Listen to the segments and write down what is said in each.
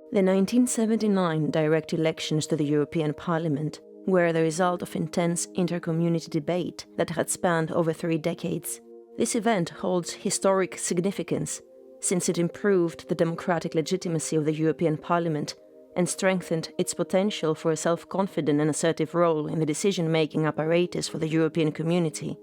The 1979 direct elections to the European Parliament were the result of intense inter-community debate that had spanned over 3 decades. This event holds historic significance since it improved the democratic legitimacy of the European Parliament and strengthened its potential for a self-confident and assertive role in the decision-making apparatus for the European community.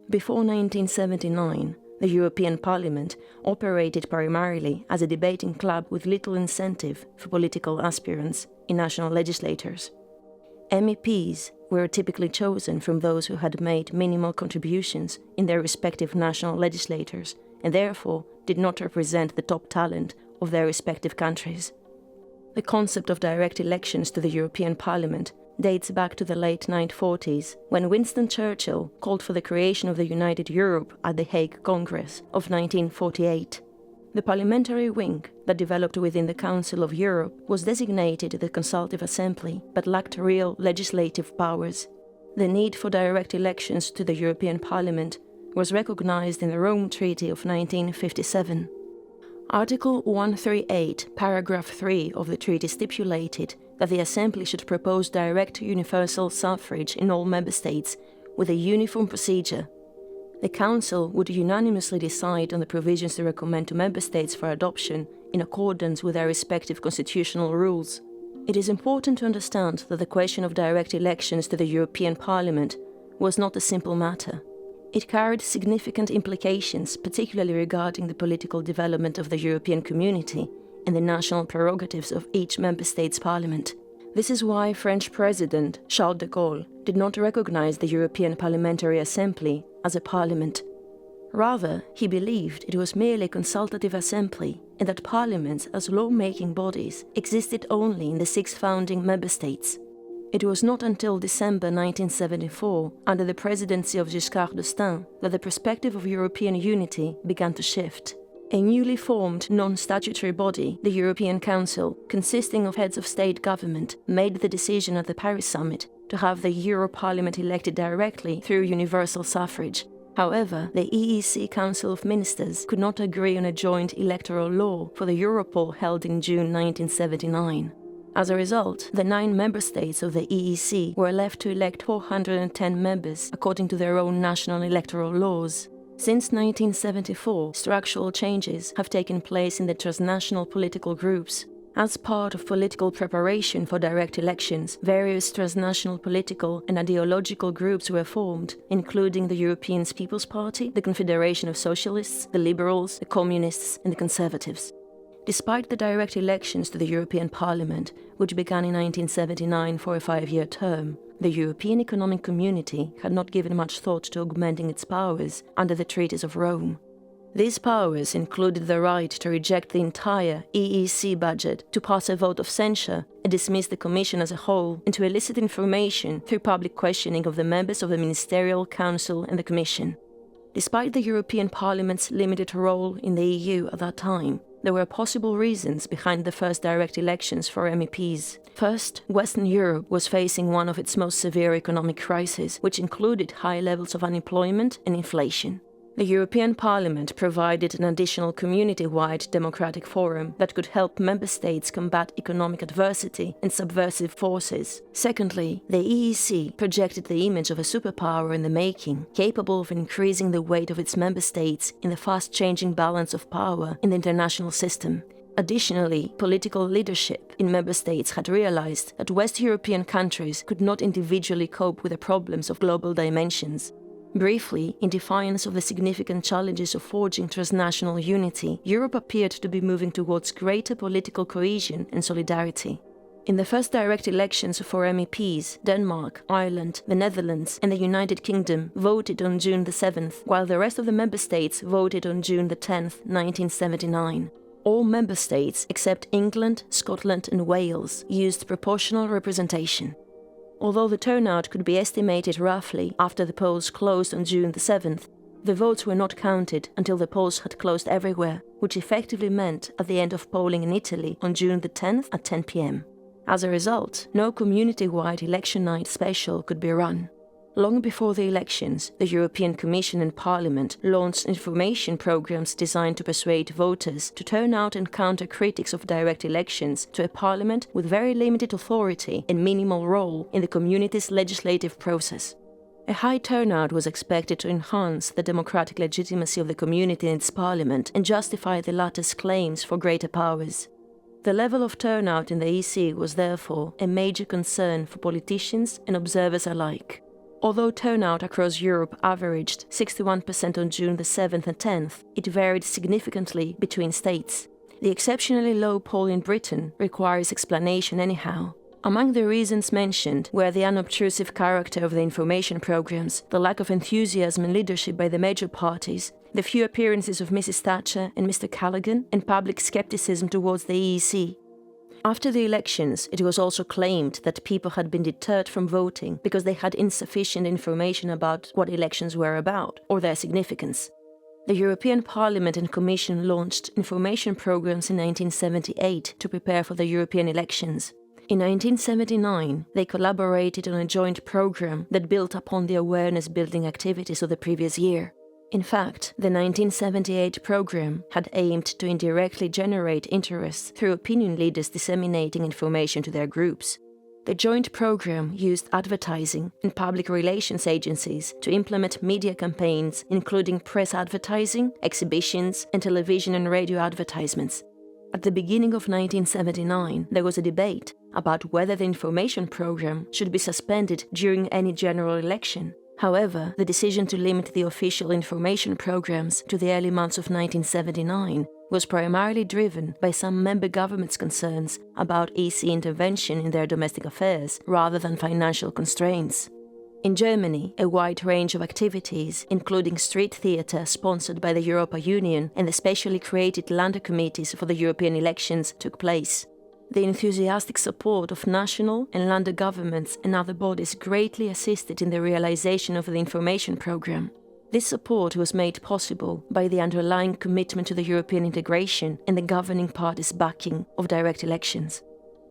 Before 1979, the European Parliament operated primarily as a debating club with little incentive for political aspirants in national legislatures. MEPs were typically chosen from those who had made minimal contributions in their respective national legislatures and therefore did not represent the top talent of their respective countries. The concept of direct elections to the European Parliament dates back to the late 1940s, when Winston Churchill called for the creation of the United Europe at the Hague Congress of 1948. The parliamentary wing that developed within the Council of Europe was designated the Consultative Assembly, but lacked real legislative powers. The need for direct elections to the European Parliament was recognized in the Rome Treaty of 1957. Article 138, paragraph 3 of the treaty stipulated that the Assembly should propose direct universal suffrage in all member states with a uniform procedure. The Council would unanimously decide on the provisions to recommend to member states for adoption in accordance with their respective constitutional rules. It is important to understand that the question of direct elections to the European Parliament was not a simple matter. It carried significant implications, particularly regarding the political development of the European community and the national prerogatives of each member state's parliament. This is why French President Charles de Gaulle did not recognize the European Parliamentary Assembly as a parliament. Rather, he believed it was merely a consultative assembly and that parliaments as law-making bodies existed only in the 6 founding member states. It was not until December 1974, under the presidency of Giscard d'Estaing, that the perspective of European unity began to shift. A newly formed non-statutory body, the European Council, consisting of heads of state government, made the decision at the Paris summit to have the Euro Parliament elected directly through universal suffrage. However, the EEC Council of Ministers could not agree on a joint electoral law for the Europol held in June 1979. As a result, the 9 member states of the EEC were left to elect 410 members according to their own national electoral laws. Since 1974, structural changes have taken place in the transnational political groups. As part of political preparation for direct elections, various transnational political and ideological groups were formed, including the European People's Party, the Confederation of Socialists, the Liberals, the Communists, and the Conservatives. Despite the direct elections to the European Parliament, which began in 1979 for a 5-year term, the European Economic Community had not given much thought to augmenting its powers under the Treaties of Rome. These powers included the right to reject the entire EEC budget, to pass a vote of censure and dismiss the Commission as a whole, and to elicit information through public questioning of the members of the Ministerial Council and the Commission. Despite the European Parliament's limited role in the EU at that time, there were possible reasons behind the first direct elections for MEPs. First, Western Europe was facing one of its most severe economic crises, which included high levels of unemployment and inflation. The European Parliament provided an additional community-wide democratic forum that could help member states combat economic adversity and subversive forces. Secondly, the EEC projected the image of a superpower in the making, capable of increasing the weight of its member states in the fast-changing balance of power in the international system. Additionally, political leadership in member states had realized that West European countries could not individually cope with the problems of global dimensions. Briefly, in defiance of the significant challenges of forging transnational unity, Europe appeared to be moving towards greater political cohesion and solidarity. In the first direct elections for MEPs, Denmark, Ireland, the Netherlands and the United Kingdom voted on June the 7th, while the rest of the member states voted on June the 10th, 1979. All member states, except England, Scotland and Wales, used proportional representation. Although the turnout could be estimated roughly after the polls closed on June the 7th, the votes were not counted until the polls had closed everywhere, which effectively meant at the end of polling in Italy on June the 10th at 10 p.m. As a result, no community-wide election night special could be run. Long before the elections, the European Commission and Parliament launched information programs designed to persuade voters to turn out and counter critics of direct elections to a parliament with very limited authority and minimal role in the community's legislative process. A high turnout was expected to enhance the democratic legitimacy of the community and its parliament and justify the latter's claims for greater powers. The level of turnout in the EC was therefore a major concern for politicians and observers alike. Although turnout across Europe averaged 61% on June the 7th and 10th, it varied significantly between states. The exceptionally low poll in Britain requires explanation anyhow. Among the reasons mentioned were the unobtrusive character of the information programs, the lack of enthusiasm and leadership by the major parties, the few appearances of Mrs. Thatcher and Mr. Callaghan, and public scepticism towards the EEC. After the elections, it was also claimed that people had been deterred from voting because they had insufficient information about what elections were about or their significance. The European Parliament and Commission launched information programs in 1978 to prepare for the European elections. In 1979, they collaborated on a joint program that built upon the awareness-building activities of the previous year. In fact, the 1978 program had aimed to indirectly generate interest through opinion leaders disseminating information to their groups. The joint program used advertising and public relations agencies to implement media campaigns, including press advertising, exhibitions, and television and radio advertisements. At the beginning of 1979, there was a debate about whether the information program should be suspended during any general election. However, the decision to limit the official information programs to the early months of 1979 was primarily driven by some member governments' concerns about EC intervention in their domestic affairs rather than financial constraints. In Germany, a wide range of activities, including street theatre sponsored by the Europa Union and the specially created Länder committees for the European elections, took place. The enthusiastic support of national and Länder governments and other bodies greatly assisted in the realization of the information program. This support was made possible by the underlying commitment to the European integration and the governing party's backing of direct elections.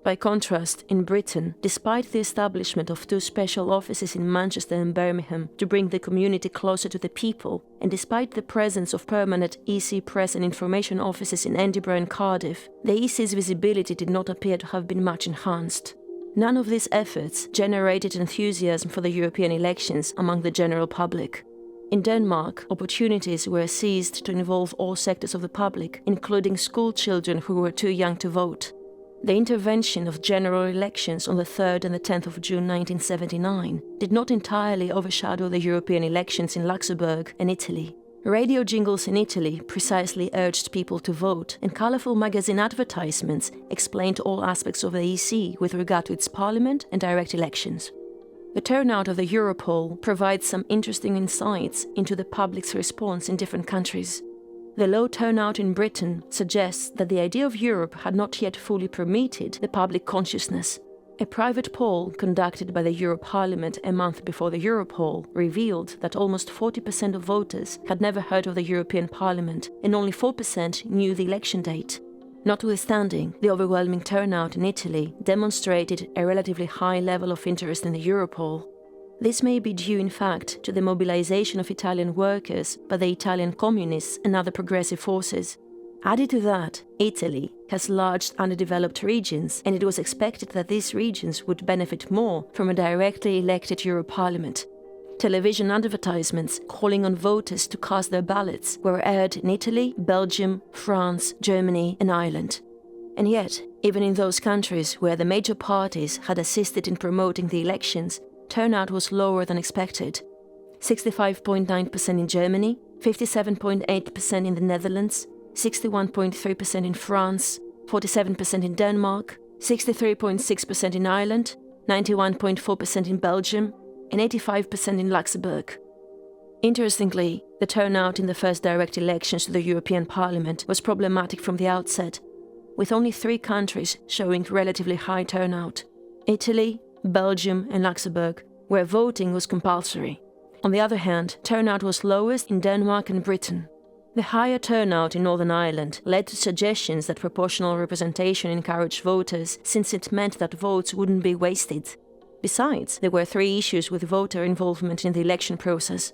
By contrast, in Britain, despite the establishment of 2 special offices in Manchester and Birmingham to bring the community closer to the people, and despite the presence of permanent EC press and information offices in Edinburgh and Cardiff, the EC's visibility did not appear to have been much enhanced. None of these efforts generated enthusiasm for the European elections among the general public. In Denmark, opportunities were seized to involve all sectors of the public, including school children who were too young to vote. The intervention of general elections on the 3rd and the 10th of June 1979 did not entirely overshadow the European elections in Luxembourg and Italy. Radio jingles in Italy precisely urged people to vote, and colourful magazine advertisements explained all aspects of the EC with regard to its parliament and direct elections. The turnout of the Europoll provides some interesting insights into the public's response in different countries. The low turnout in Britain suggests that the idea of Europe had not yet fully permeated the public consciousness. A private poll conducted by the Europarliament a month before the Europoll revealed that almost 40% of voters had never heard of the European Parliament and only 4% knew the election date. Notwithstanding, the overwhelming turnout in Italy demonstrated a relatively high level of interest in the Europoll. This may be due, in fact, to the mobilization of Italian workers by the Italian communists and other progressive forces. Added to that, Italy has large underdeveloped regions, and it was expected that these regions would benefit more from a directly elected Europarliament. Television advertisements calling on voters to cast their ballots were aired in Italy, Belgium, France, Germany, and Ireland. And yet, even in those countries where the major parties had assisted in promoting the elections, turnout was lower than expected. 65.9% in Germany, 57.8% in the Netherlands, 61.3% in France, 47% in Denmark, 63.6% in Ireland, 91.4% in Belgium, and 85% in Luxembourg. Interestingly, the turnout in the first direct elections to the European Parliament was problematic from the outset, with only 3 countries showing relatively high turnout: Italy, Belgium, and Luxembourg, where voting was compulsory. On the other hand, turnout was lowest in Denmark and Britain. The higher turnout in Northern Ireland led to suggestions that proportional representation encouraged voters, since it meant that votes wouldn't be wasted. Besides, there were three issues with voter involvement in the election process.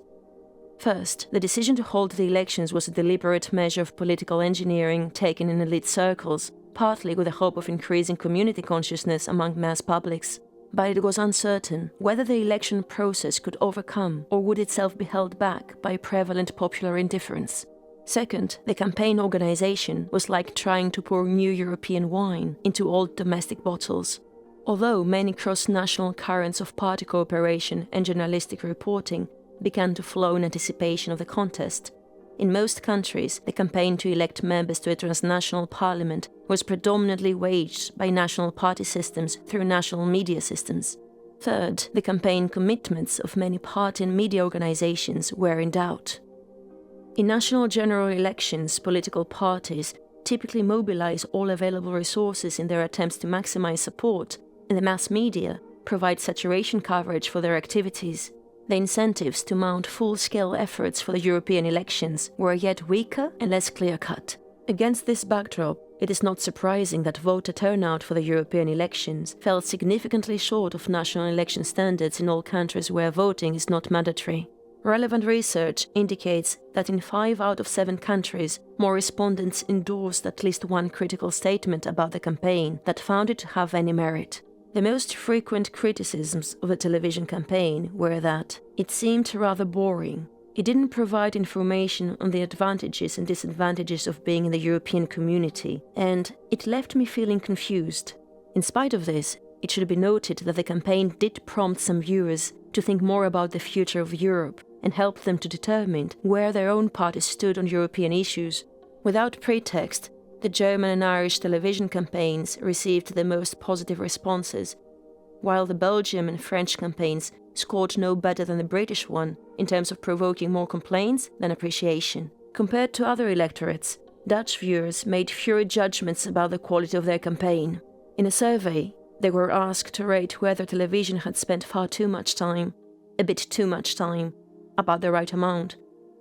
First, the decision to hold the elections was a deliberate measure of political engineering taken in elite circles, partly with the hope of increasing community consciousness among mass publics. But it was uncertain whether the election process could overcome or would itself be held back by prevalent popular indifference. Second, the campaign organization was like trying to pour new European wine into old domestic bottles. Although many cross-national currents of party cooperation and journalistic reporting began to flow in anticipation of the contest, in most countries the campaign to elect members to a transnational parliament was predominantly waged by national party systems through national media systems. Third, the campaign commitments of many party and media organizations were in doubt. In national general elections, political parties typically mobilize all available resources in their attempts to maximize support, and the mass media provide saturation coverage for their activities. The incentives to mount full-scale efforts for the European elections were yet weaker and less clear-cut. Against this backdrop, it is not surprising that voter turnout for the European elections fell significantly short of national election standards in all countries where voting is not mandatory. Relevant research indicates that in 5 out of 7 countries, more respondents endorsed at least one critical statement about the campaign that found it to have any merit. The most frequent criticisms of the television campaign were that it seemed rather boring, it didn't provide information on the advantages and disadvantages of being in the European community, and it left me feeling confused. In spite of this, it should be noted that the campaign did prompt some viewers to think more about the future of Europe and help them to determine where their own parties stood on European issues. Without pretext, the German and Irish television campaigns received the most positive responses, while the Belgian and French campaigns scored no better than the British one in terms of provoking more complaints than appreciation. Compared to other electorates, Dutch viewers made fewer judgments about the quality of their campaign. In a survey, they were asked to rate whether television had spent far too much time, a bit too much time, about the right amount,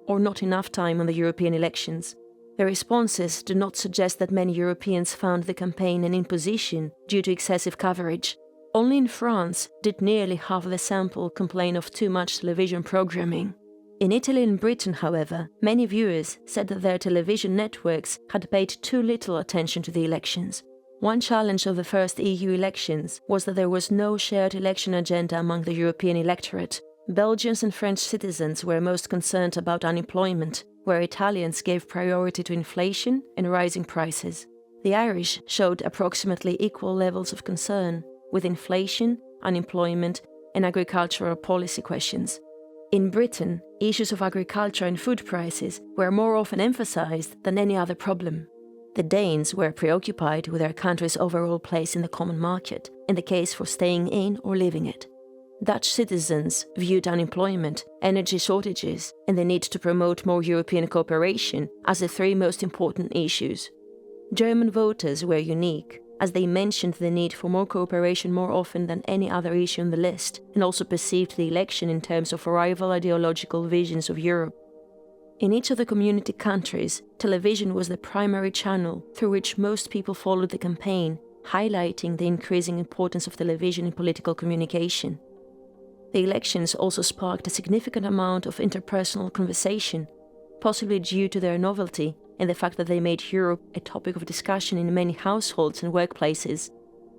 or not enough time on the European elections. The responses do not suggest that many Europeans found the campaign an imposition due to excessive coverage. Only in France did nearly half the sample complain of too much television programming. In Italy and Britain, however, many viewers said that their television networks had paid too little attention to the elections. One challenge of the first EU elections was that there was no shared election agenda among the European electorate. Belgians and French citizens were most concerned about unemployment, where Italians gave priority to inflation and rising prices. The Irish showed approximately equal levels of concern with inflation, unemployment, and agricultural policy questions. In Britain, issues of agriculture and food prices were more often emphasized than any other problem. The Danes were preoccupied with their country's overall place in the common market and the case for staying in or leaving it. Dutch citizens viewed unemployment, energy shortages, and the need to promote more European cooperation as the 3 most important issues. German voters were unique, as they mentioned the need for more cooperation more often than any other issue on the list, and also perceived the election in terms of rival ideological visions of Europe. In each of the community countries, television was the primary channel through which most people followed the campaign, highlighting the increasing importance of television in political communication. The elections also sparked a significant amount of interpersonal conversation, possibly due to their novelty and the fact that they made Europe a topic of discussion in many households and workplaces.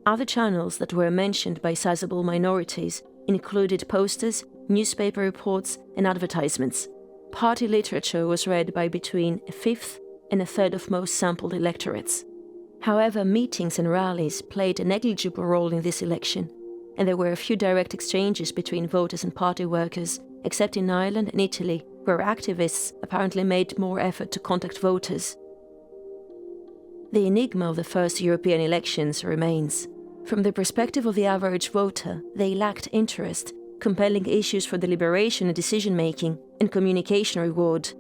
Other channels that were mentioned by sizable minorities included posters, newspaper reports, and advertisements. Party literature was read by between a fifth and a third of most sampled electorates. However, meetings and rallies played a negligible role in this election, and there were a few direct exchanges between voters and party workers, except in Ireland and Italy, where activists apparently made more effort to contact voters. The enigma of the first European elections remains. From the perspective of the average voter, they lacked interest, compelling issues for deliberation and decision-making, and communication reward.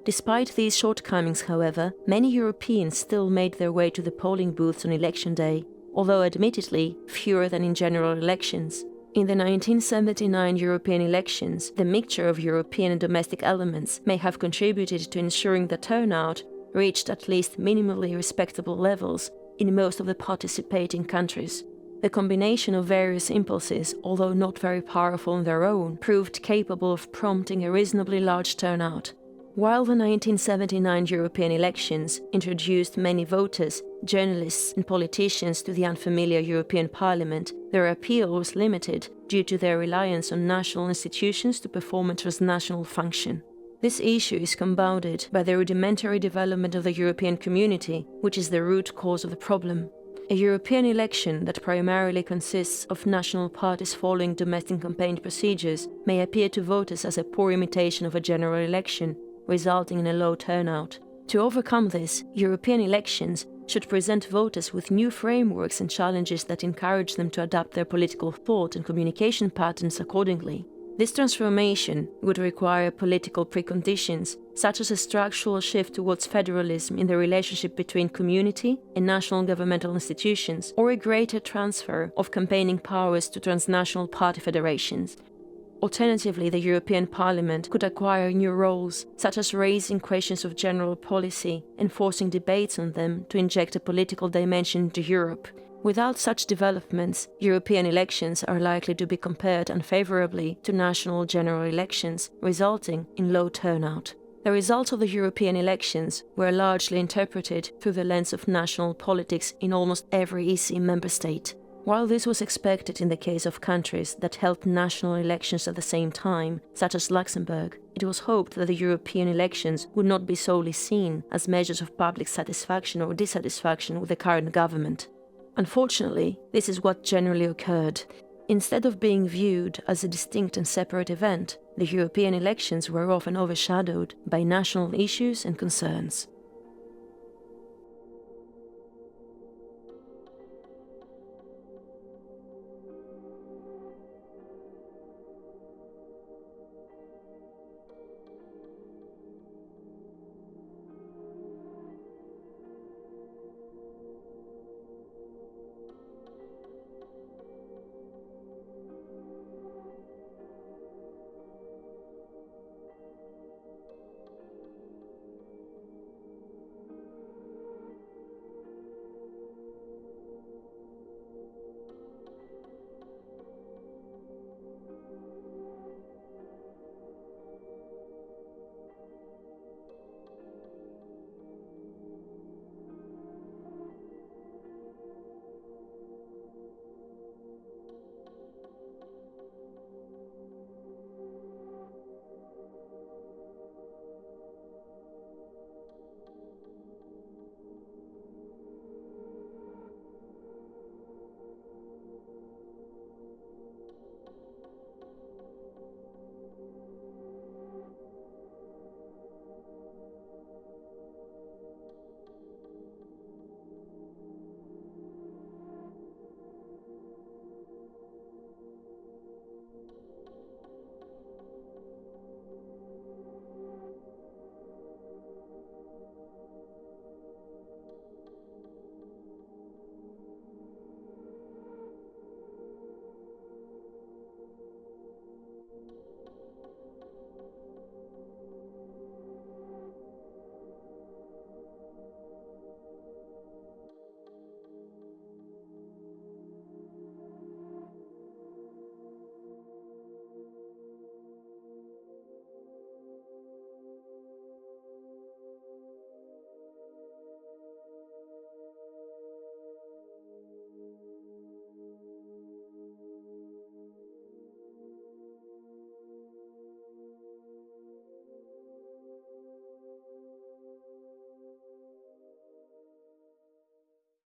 Despite these shortcomings, however, many Europeans still made their way to the polling booths on election day, although admittedly fewer than in general elections. In the 1979 European elections, the mixture of European and domestic elements may have contributed to ensuring that turnout reached at least minimally respectable levels in most of the participating countries. The combination of various impulses, although not very powerful on their own, proved capable of prompting a reasonably large turnout. While the 1979 European elections introduced many voters, journalists and politicians to the unfamiliar European Parliament, their appeal was limited due to their reliance on national institutions to perform a transnational function. This issue is compounded by the rudimentary development of the European community, which is the root cause of the problem. A European election that primarily consists of national parties following domestic campaign procedures may appear to voters as a poor imitation of a general election, resulting in a low turnout. To overcome this, European elections should present voters with new frameworks and challenges that encourage them to adapt their political thought and communication patterns accordingly. This transformation would require political preconditions, such as a structural shift towards federalism in the relationship between community and national governmental institutions, or a greater transfer of campaigning powers to transnational party federations. Alternatively, the European Parliament could acquire new roles, such as raising questions of general policy and forcing debates on them to inject a political dimension into Europe. Without such developments, European elections are likely to be compared unfavorably to national general elections, resulting in low turnout. The results of the European elections were largely interpreted through the lens of national politics in almost every EC member state. While this was expected in the case of countries that held national elections at the same time, such as Luxembourg, it was hoped that the European elections would not be solely seen as measures of public satisfaction or dissatisfaction with the current government. Unfortunately, this is what generally occurred. Instead of being viewed as a distinct and separate event, the European elections were often overshadowed by national issues and concerns.